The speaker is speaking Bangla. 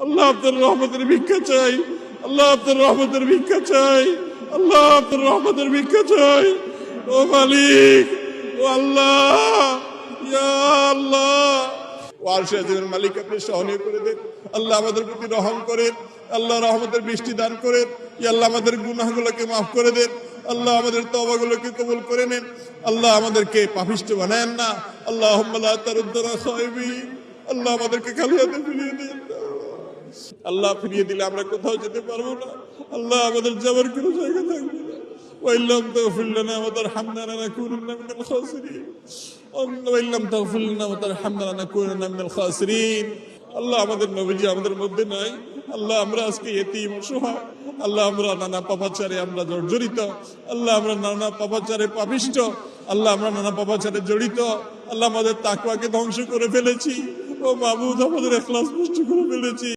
আল্লাহ আপনার রহমতের ভিক্ষা চাই, আল্লাহ আপনার রহমতের ভিক্ষা চাই, আল্লাহ আপনার রহমতের ভিক্ষা চাই। ও মালিক, ও আল্লাহ, ইয়া আল্লাহ, ও আরশে আজিমের মালিক আপনি সহনীয় করে দেন। আল্লাহ আমাদের প্রতি রহম করেন, আল্লাহ রহমতের বৃষ্টি দান করেন। ইয়া আল্লাহ আমাদের গুনাহগুলোকে মাফ করে দেন, আল্লাহ আমাদের তওবাগুলোকে কবুল করে নেন, আল্লাহ আমাদেরকে পাপিষ্ঠ বানায়েন না। আল্লাহুম্মা লা তারুদ্দানা খায়বিন, আল্লাহ আমাদেরকে খালি হাতে ফিরিয়ে দিন। আল্লাহ ফিরিয়ে দিলে আমরা কোথাও যেতে পারবো না, আল্লাহ আমাদের যাবার কোনো জায়গা থাকবে না। وإن لم تغفر لنا وترحمنا لنكونن من الخاسرين وإن لم تغفر لنا وترحمنا لنكونن من الخاسرين। আল্লাহ আমাদের নবীজি আমাদের মধ্যে নাই, আল্লাহ আমরা আজকে ইতিম অসহায়, আল্লাহ আমরা নানা পাপাচারে আমরা জর্জরিত, আল্লাহ আমরা নানা পাপাচারে পাপিষ্ঠ, আল্লাহ আমরা নানা পাপাচারে জড়িত, আল্লাহ আমাদের তাকওয়াকে ধ্বংস করে ফেলেছি। ও মাবুদ আমাদের ইখলাস নষ্ট করে ফেলেছি।